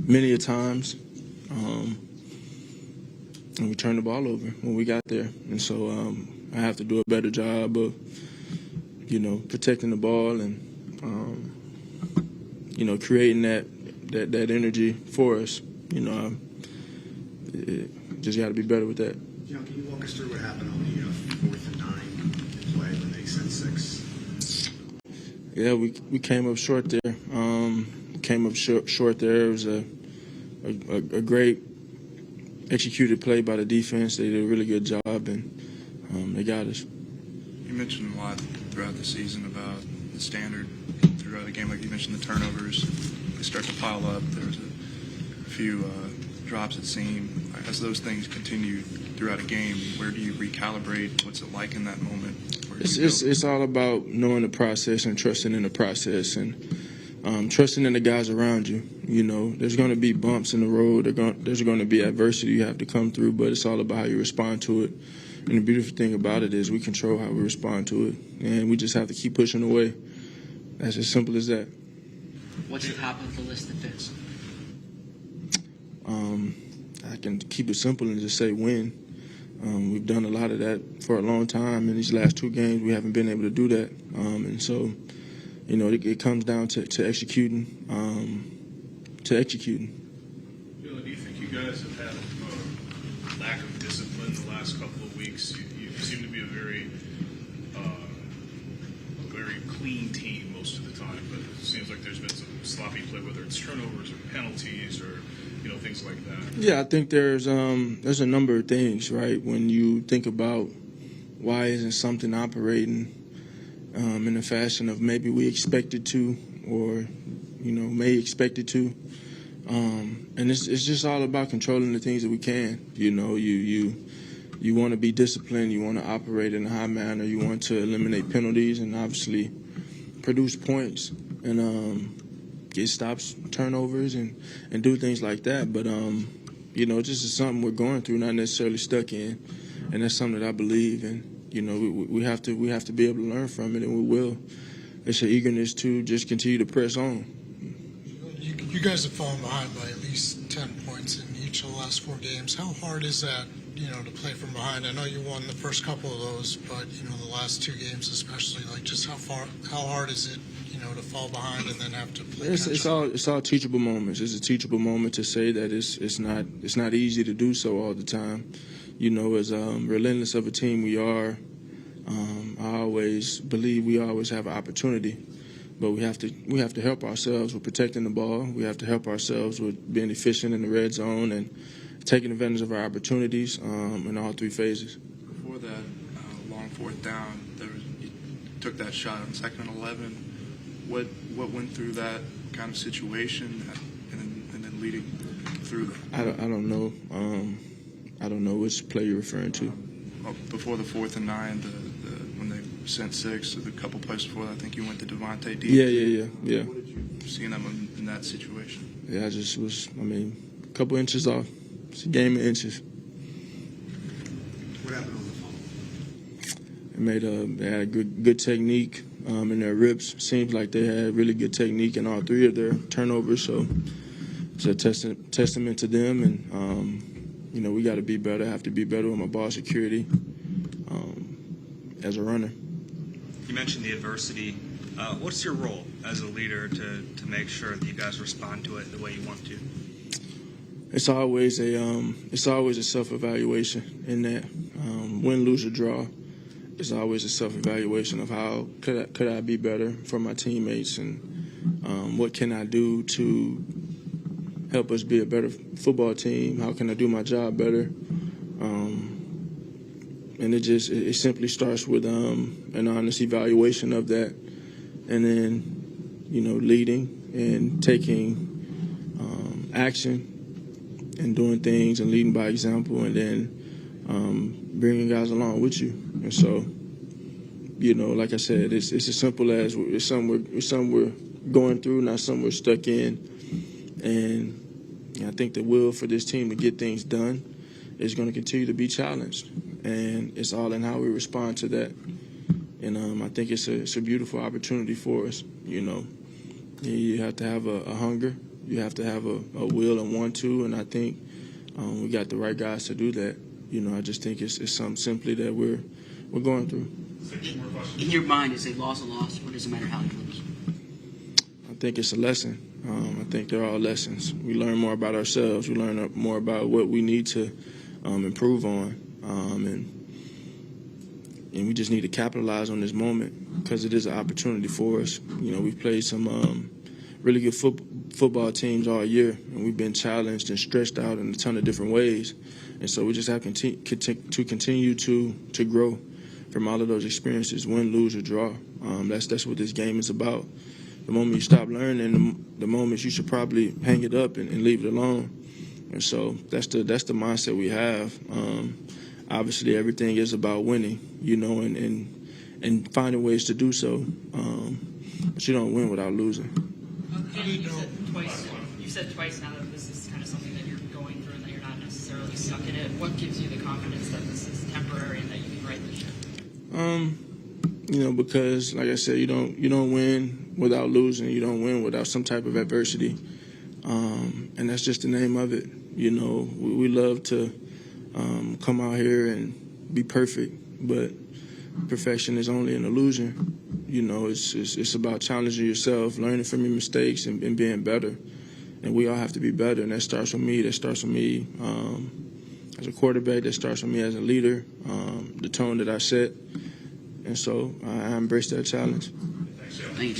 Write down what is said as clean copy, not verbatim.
many a times, and we turned the ball over when we got there. And so I have to do a better job of, protecting the ball and, creating that energy for us. Just got to be better with that. Can you walk us through what happened on the 4th and 9 play when they sent 6? Yeah, we came up short there. Short there. It was a great executed play by the defense. They did a really good job, and they got us. You mentioned a lot throughout the season about the standard throughout the game. Like you mentioned, the turnovers, they start to pile up. There was a few drops, it seemed. As those things continue throughout a game, where do you recalibrate? What's it like in that moment? It's all about knowing the process and trusting in the process and trusting in the guys around you. There's going to be bumps in the road. There's going to be adversity you have to come through, but it's all about how you respond to it. And the beautiful thing about it is we control how we respond to it, and we just have to keep pushing away. That's as simple as that. What's the top of the list that fits? I can keep it simple and just say win. We've done a lot of that for a long time. In these last 2 games, we haven't been able to do that. And so, it comes down to executing. Do you think you guys have had a lack of discipline the last couple of weeks? You seem to be a very clean team most of the time, but it seems like there's been some sloppy play, whether it's turnovers or penalties or things like that. Yeah, I think there's a number of things, right? When you think about why isn't something operating in the fashion of maybe we expected to, or may expect it to, and it's just all about controlling the things that we can. You want to be disciplined, you want to operate in a high manner, you want to eliminate penalties, and obviously produce points and get stops, turnovers, and do things like that. But this is something we're going through, not necessarily stuck in, and that's something that I believe in. We have to be able to learn from it, and we will. It's an eagerness to just continue to press on. You guys have fallen behind by at least 10 points in each of the last 4 games. How hard is that, to play from behind? I know you won the first couple of those, but the last 2 games especially, just how hard is it, to fall behind and then have to play? It's all teachable moments. It's a teachable moment to say that it's not easy to do so all the time. As relentless of a team we are, I always believe we always have an opportunity, but we have to help ourselves with protecting the ball. We have to help ourselves with being efficient in the red zone and taking advantage of our opportunities in all 3 phases. Before that long 4th down, you took that shot on 2nd and 11. What went through that kind of situation and then leading through that? I don't know. I don't know which play you're referring to. Before the 4th and 9, when they sent 6, the couple plays before that, I think you went to Devontae deep. Yeah. What did you see them in that situation? Yeah, I just was, a couple inches off. It's a game of inches. What happened on the phone? They had good technique in their rips. Seems like they had really good technique in all 3 of their turnovers. So it's a testament to them, and we got to be better. I have to be better with my ball security as a runner. You mentioned the adversity. What's your role as a leader to make sure that you guys respond to it the way you want to? It's always a self-evaluation in that win, lose, or draw. It's always a self-evaluation of how could I be better for my teammates, and what can I do to help us be a better football team? How can I do my job better? And it simply starts with an honest evaluation of that, and then leading and taking action and doing things and leading by example, and then bringing guys along with you. And so, like I said, it's as simple as it's something we're going through, not something we're stuck in. And I think the will for this team to get things done is going to continue to be challenged. And it's all in how we respond to that. And I think it's a beautiful opportunity for us. You have to have a hunger. You have to have a will and want to, and I think we got the right guys to do that. I just think it's something simply that we're going through. In your mind, is a loss a loss, or does it matter how you lose? I think it's a lesson. I think they're all lessons. We learn more about ourselves. We learn more about what we need to improve on, and we just need to capitalize on this moment because it is an opportunity for us. We've played some really good football teams all year, and we've been challenged and stretched out in a ton of different ways. And so we just have to continue to grow from all of those experiences, win, lose, or draw. That's what this game is about. The moment you stop learning, the moment you should probably hang it up and leave it alone. And so that's the mindset we have. Obviously, everything is about winning, and finding ways to do so. But you don't win without losing. You said twice now that this is kind of something that you're going through and that you're not necessarily stuck in it. What gives you the confidence that this is temporary and that you can right this ship? Because like I said, you don't win without losing. You don't win without some type of adversity, and that's just the name of it. We love to come out here and be perfect, but perfection is only an illusion. It's about challenging yourself, learning from your mistakes, and being better. And we all have to be better, and that starts with me. That starts with me as a quarterback. That starts with me as a leader, the tone that I set. And so I embrace that challenge.